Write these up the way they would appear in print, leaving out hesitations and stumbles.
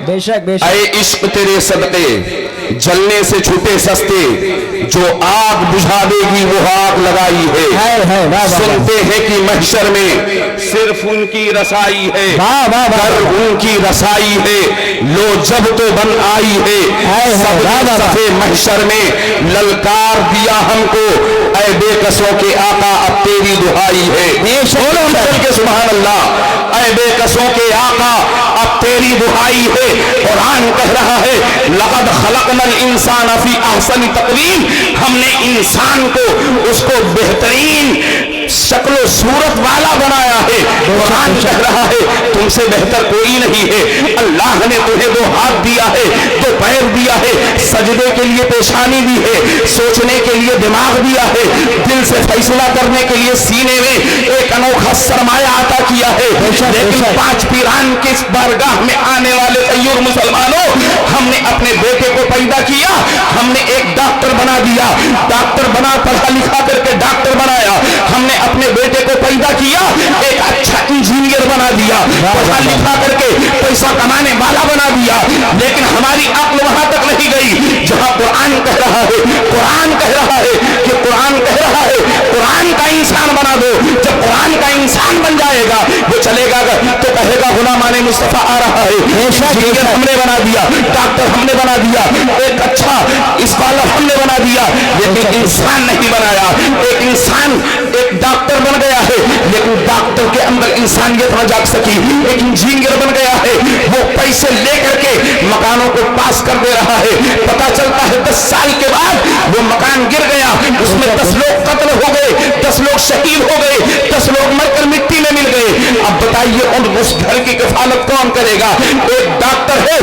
بے شک بے شک. اے عشق تیرے صدقے جلنے سے چھوٹے سستے، جو آگ بجھا دے گی وہ آگ لگائی ہے. سنتے ہیں کہ محشر میں صرف ان کی رسائی ہے، کر ان کی رسائی ہے، لو جب تو بن آئی ہے. سب صفے محشر میں للکار دیا ہم کو، اے بے قصوں کے آقا اب تیری دہائی ہے. بولو مل کے سبحان اللہ. اے بے قصوں کے آقا اب تیری دہائی ہے. قرآن کہہ رہا ہے لقد خلقنا الانسان فی احسن تقویم، ہم نے انسان کو اس کو بہترین شکل و صورت والا بنایا ہے. قرآن کہہ رہا ہے تم سے بہتر کوئی نہیں ہے. اللہ نے تمہیں دو ہاتھ دیا ہے، دو پیر دیا ہے، سجدے کے لیے پیشانی دی ہے، سوچنے کے لیے دماغ دیا ہے، دل سے فیصلہ کرنے کے لیے سینے میں ایک انوکھا سرمایہ عطا کیا ہے. لیکن پانچ پیران کی بارگاہ میں آنے والے طیور مسلمانوں، ہم نے اپنے بیٹے کو پیدا کیا، ہم نے ایک ڈاکٹر بنا دیا، ڈاکٹر بنا پڑھا لکھا کر کے ڈاکٹر بنایا. ہم نے اپنے بیٹے کو پیدا کیا، ایک اچھا انجینئر بنا دیا، پڑھا لکھا کر کے پیسہ کمانے والا بنا دیا. لیکن ہماری عقل وہاں تک نہیں گئی جہاں قرآن کہہ رہا ہے. قرآن کہہ رہا ہے کہ قرآن کہہ رہا ہے قرآن کا انسان بنا دو. جب قرآن کا انسان بن جائے گا وہ چلے گا تو کہے گا غلامان مصطفیٰ آ رہا ہے. انجینئر ہم نے بنا دیا، ڈاکٹر ہم نے بنا دیا، ایک اچھا اسکالر ہم نے بنا دیا، لیکن انسان نہیں بنایا. ایک انسان ایک ڈاکٹر بن گیا ہے لیکن ڈاکٹر کے اندر انسانیت نہ جاگ سکی. ایک انجینئر بن گیا ہے، وہ پیسے لے کر کے مکانوں کو پاس کر دے رہا ہے. پتا چلتا ہے 10 سال کے بعد وہ مکان گر گیا، اس میں 10 لوگ قتل ہو گئے، 10 لوگ شہید ہو گئے، 10 لوگ مر کر مٹی میں مل گئے. اب بتائیے اس گھر کی کفالت کون کرے گا؟ ایک ڈاکٹر ہے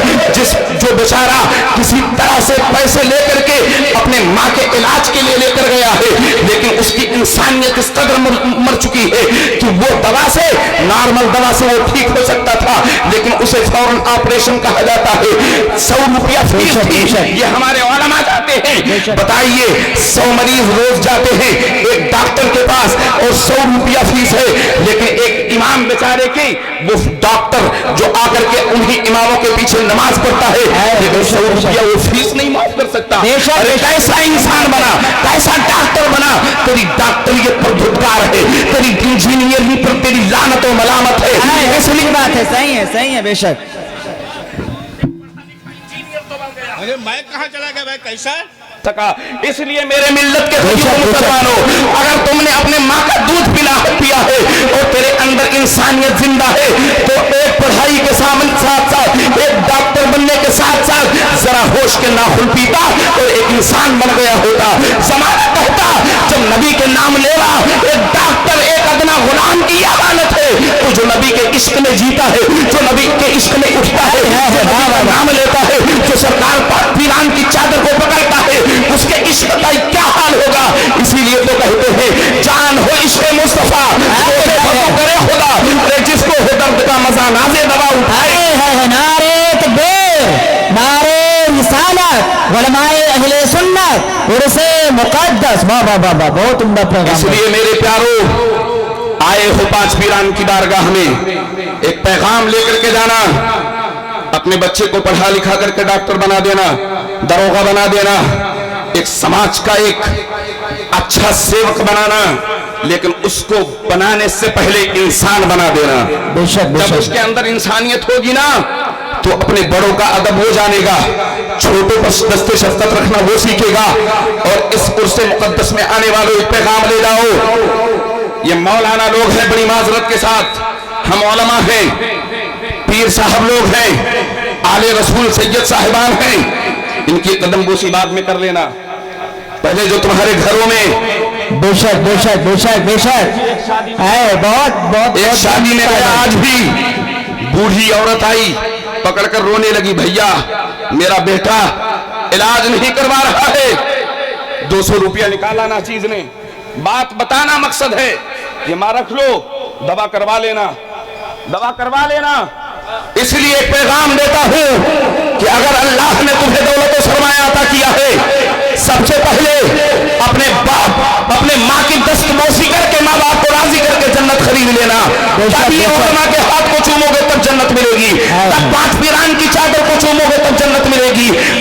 جو بیچارہ کسی طرح سے پیسے لے کر کے اپنے ماں کے علاج کے لیے لے کر گیا ہے، لیکن اس کی انسانیت اس قدر مر چکی ہے کہ وہ دوا سے، نارمل دوا سے وہ ٹھیک ہو سکتا تھا، لیکن اسے فوراً آپریشن کہا جاتا ہے. 100 روپیہ فیس تھی، یہ ہمارے علماء جاتے ہیں. بتائیے 100 مریض روز جاتے ہیں ایک ڈاکٹر کے پاس اور 100 روپیہ فیس ہے، لیکن ایک امام بیچارے کی وہ ڈاکٹر جو آ کر کے انہی اماموں کے پیچھے نماز پڑھتا ہے، لیکن 100 روپیہ وہ فیس نہیں معاف کر سکتا. ارے کیسا انسان بنا، کیسا ڈاکٹر بنا؟ تیری ڈاکٹریت پر دھتکار ہے، تیری انجینئرنگ پر تیری لعنت و ملامت ہے. اس لیے بات ہے، صحیح ہے بے شک. ارے میں کہاں چلا گیا بھائی، کیسا تکا. اس لیے میرے ملت کے مسلمانوں، اگر تم نے اپنے ماں کا دودھ پیا ہے اور تیرے اندر انسانیت زندہ ہے تو ایک پڑھائی کے ساتھ ساتھ ایک ڈاکٹر بننے کے ساتھ ساتھ ذرا ہوش کے ناخن پیتا اور ایک انسان بن گیا ہوتا. زمانہ کہتا جب نبی کے نام لیوا ایک ڈاکٹر ایک ادنا غلام کی حالت ہے، تو جو نبی کے عشق میں جیتا ہے، جو نبی کے عشق میں اٹھتا ہے، جو نبی کا نام لیتا ہے، جو سرکار پاک پیران کی چادر کو پکڑتا ہے، اس کے عشق کا کیا حال ہوگا. اسی لیے تو کہتے ہیں جان ہو عشق مصطفیٰ کرے خدا، جس کو ہو درد کا مزہ نازے دوا اٹھائے. نعرے تکبیر، نعرے رسالت، علماء اہل سنت، عرس مقدس. بہت عمدہ پیغام. اس لیے میرے پیارو آئے ہو پانچ پیران کی بارگاہ میں ایک پیغام لے کر کے جانا. اپنے بچے کو پڑھا لکھا کر کے ڈاکٹر بنا دینا، دروغہ بنا دینا، ایک سماج کا ایک اچھا سیوک بنانا، لیکن اس کو بنانے سے پہلے انسان بنا دینا. جب اس کے اندر انسانیت ہوگی نا تو اپنے بڑوں کا ادب ہو جانے گا، چھوٹوں پر دست شفقت رکھنا وہ سیکھے گا. اور اس عرس مقدس میں آنے والوں ایک پیغام لے جاؤ. یہ مولانا لوگ ہیں، بڑی معذرت کے ساتھ ہم علماء ہیں، پیر صاحب لوگ ہیں، آل رسول سید صاحبان ہیں، ان کی قدم بوسی بعد میں کر لینا. پہلے جو تمہارے گھروں میں بے شک بہت ایک شادی میں گیا، آج بھی بوڑھی عورت آئی پکڑ کر رونے لگی، بھیا میرا بیٹا علاج نہیں کروا رہا ہے. 200 روپیہ نکالا نا چیز نے، بات بتانا مقصد ہے. یہ ماں رکھ لو، دوا کروا لینا. اس لیے ایک پیغام دیتا ہوں کہ اگر اللہ نے تمہیں دولت و سرمایہ عطا کیا ہے، سب سے پہلے اپنے باپ اپنے ماں کی دست بوسی کر کے ماں باپ کو راضی کر کے جنت خرید لینا. جب یہ علماء کے ہاتھ کو چومو گے تب جنت ملے گی، تب پانچ پیران کی چادر کو